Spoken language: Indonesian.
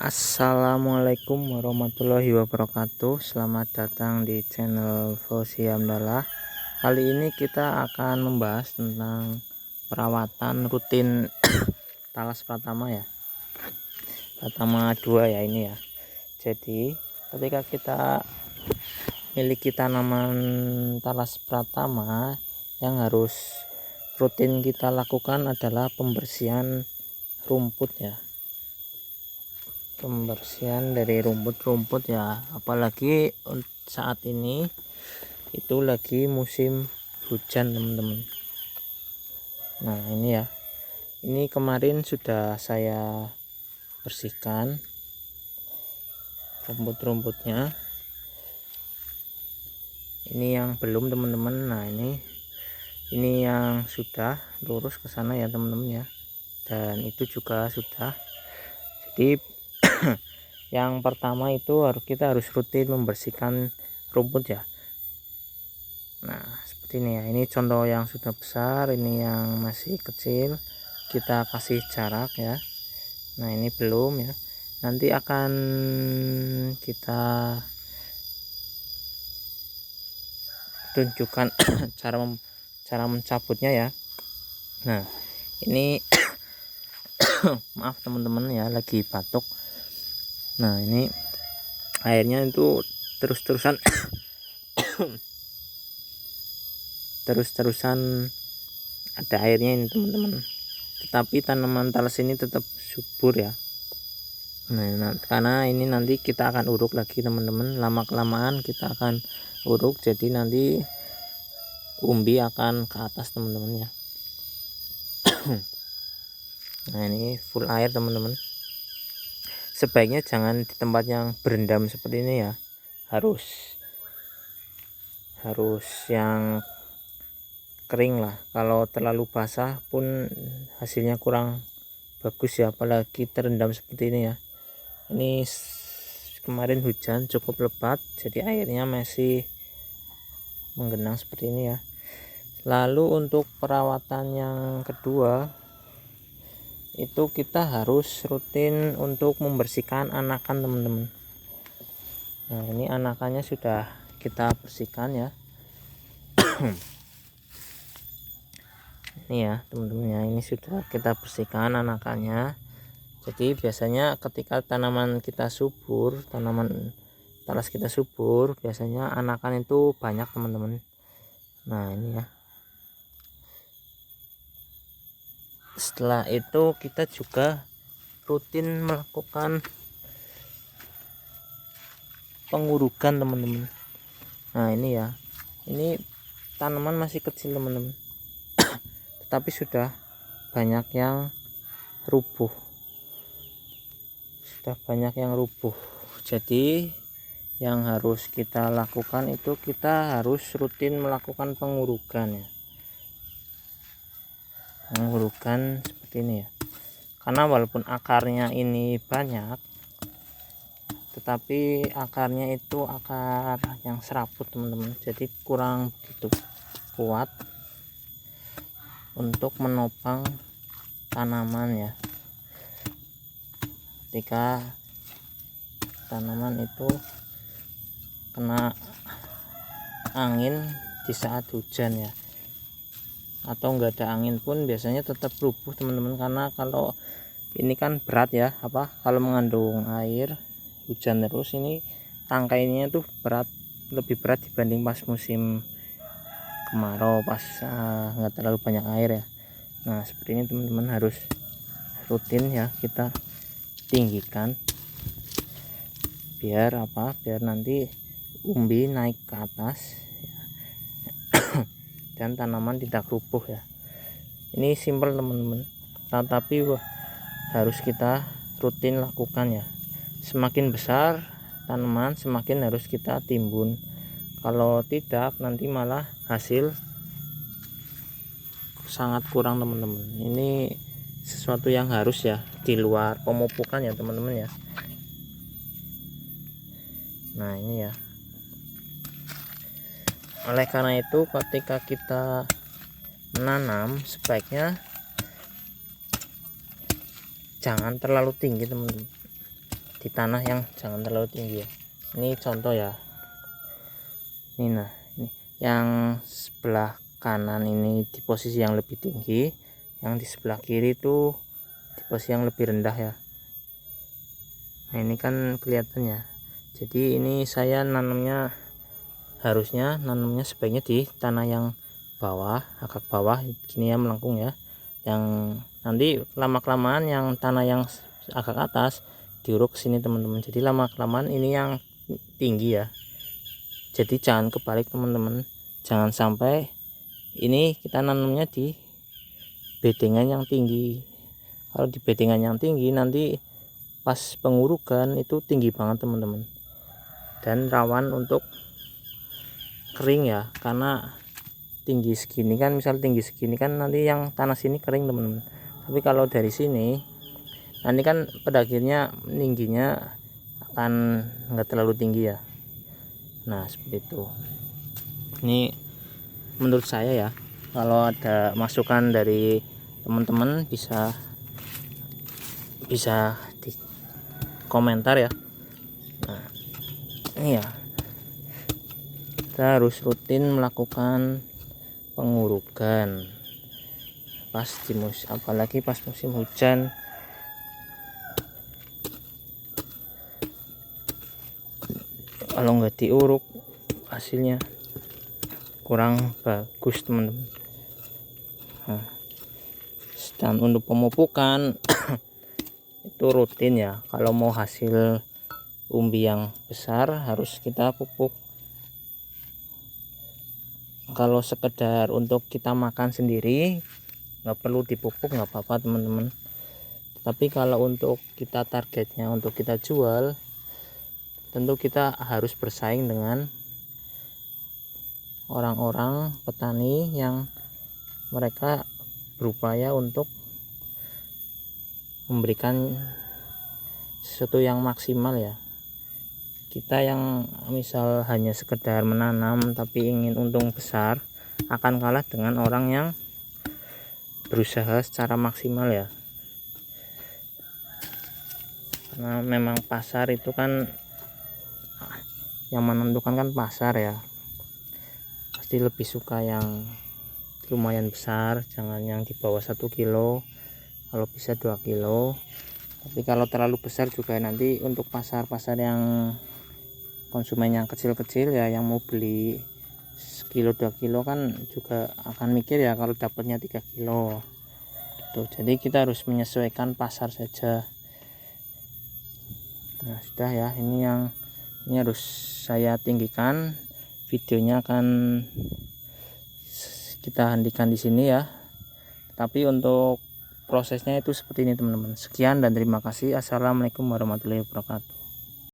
Assalamualaikum warahmatullahi wabarakatuh. Selamat datang di channel Fauzi Hamdalah. Kali ini kita akan membahas tentang perawatan rutin talas pratama ya, pratama 2 ya ini ya. Jadi ketika kita miliki tanaman talas pratama, yang harus rutin kita lakukan adalah pembersihan rumput ya, pembersihan dari rumput-rumput ya, apalagi saat ini itu lagi musim hujan teman-teman. Nah ini ya, ini kemarin sudah saya bersihkan rumput-rumputnya, ini yang belum teman-teman. Nah ini yang sudah lurus ke sana ya teman-teman ya, dan itu juga sudah. Jadi yang pertama itu kita harus rutin membersihkan rumput ya. Nah seperti ini ya, ini contoh yang sudah besar, ini yang masih kecil, kita kasih jarak ya. Nah ini belum ya, nanti akan kita tunjukkan cara mencabutnya ya. Nah ini maaf teman-teman ya, lagi batuk. Nah ini airnya itu terus-terusan ada airnya ini teman-teman, tetapi tanaman talas ini tetap subur ya. Nah karena ini nanti kita akan uruk lagi teman-teman, lama kelamaan kita akan uruk, jadi nanti umbi akan ke atas teman-teman ya. Nah ini full air teman-teman, sebaiknya jangan di tempat yang berendam seperti ini ya, harus yang kering lah. Kalau terlalu basah pun hasilnya kurang bagus ya, apalagi terendam seperti ini ya. Ini kemarin hujan cukup lebat, jadi airnya masih menggenang seperti ini ya. Lalu untuk perawatan yang kedua itu kita harus rutin untuk membersihkan anakan teman-teman. Nah ini anakannya sudah kita bersihkan ya. Ini ya teman-teman ya, ini sudah kita bersihkan anakannya. Jadi biasanya ketika tanaman kita subur, tanaman talas kita subur, biasanya anakan itu banyak teman-teman. Nah ini ya, setelah itu kita juga rutin melakukan pengurukan teman-teman. Nah ini ya, ini tanaman masih kecil teman-teman, tetapi sudah banyak yang rubuh, jadi yang harus kita lakukan itu kita harus rutin melakukan pengurukan ya, pengurukan seperti ini ya. Karena walaupun akarnya ini banyak, tetapi akarnya itu akar yang serabut teman-teman, jadi kurang begitu kuat untuk menopang tanaman ya. Ketika tanaman itu kena angin di saat hujan ya, atau enggak ada angin pun biasanya tetap rubuh teman-teman, karena kalau ini kan berat ya, kalau mengandung air hujan terus, ini tangkainya tuh lebih berat dibanding pas musim kemarau, pas nggak terlalu banyak air ya. Nah seperti ini teman-teman, harus rutin ya kita tinggikan biar nanti umbi naik ke atas ya. Dan tanaman tidak rubuh ya. Ini simpel teman-teman, tetapi harus kita rutin lakukan ya. Semakin besar tanaman semakin harus kita timbun, kalau tidak nanti malah hasil sangat kurang teman-teman. Ini sesuatu yang harus ya, di luar pemupukan ya teman-teman ya. Nah ini ya, oleh karena itu ketika kita menanam sebaiknya jangan terlalu tinggi teman-teman, di tanah yang jangan terlalu tinggi ya. Ini contoh ya. Ini nah, ini yang sebelah kanan ini di posisi yang lebih tinggi, yang di sebelah kiri itu di posisi yang lebih rendah ya. Nah ini kan kelihatannya. Jadi ini saya harusnya nanamnya sebaiknya di tanah yang bawah, agak bawah gini ya, melengkung ya. Yang nanti lama-kelamaan yang tanah yang agak atas diuruk sini teman-teman. Jadi lama-kelamaan ini yang tinggi ya. Jadi jangan kebalik teman-teman. Jangan sampai ini kita nanamnya di bedengan yang tinggi. Kalau di bedengan yang tinggi nanti pas pengurukan itu tinggi banget teman-teman, dan rawan untuk kering ya, karena tinggi segini kan, misal tinggi segini kan nanti yang tanah sini kering teman-teman. Tapi kalau dari sini nanti kan pada akhirnya tingginya akan enggak terlalu tinggi ya. Nah seperti itu. Ini menurut saya ya, kalau ada masukan dari teman-teman bisa di komentar ya. Nah ini ya, kita harus rutin melakukan pengurukan pas di apalagi pas musim hujan. Kalau nggak diuruk hasilnya kurang bagus teman-teman. Nah, dan untuk pemupukan itu rutin ya. Kalau mau hasil umbi yang besar harus kita pupuk. Kalau sekedar untuk kita makan sendiri nggak perlu dipupuk, nggak apa-apa teman-teman. Tapi kalau untuk kita targetnya untuk kita jual, tentu kita harus bersaing dengan orang-orang petani yang mereka berupaya untuk memberikan sesuatu yang maksimal ya. Kita yang misal hanya sekedar menanam tapi ingin untung besar akan kalah dengan orang yang berusaha secara maksimal ya. Karena memang pasar itu kan yang menentukan kan pasar ya. Pasti lebih suka yang lumayan besar, jangan yang di bawah 1 kilo, kalau bisa 2 kilo. Tapi kalau terlalu besar juga nanti untuk pasar-pasar yang konsumen yang kecil-kecil ya, yang mau beli sekilo 2 kilo kan juga akan mikir ya kalau dapatnya 3 kilo tuh. Jadi kita harus menyesuaikan pasar saja. Nah sudah ya, ini harus saya tinggikan. Videonya akan kita hentikan di sini ya. Tapi untuk prosesnya itu seperti ini teman-teman. Sekian dan terima kasih. Assalamualaikum warahmatullahi wabarakatuh.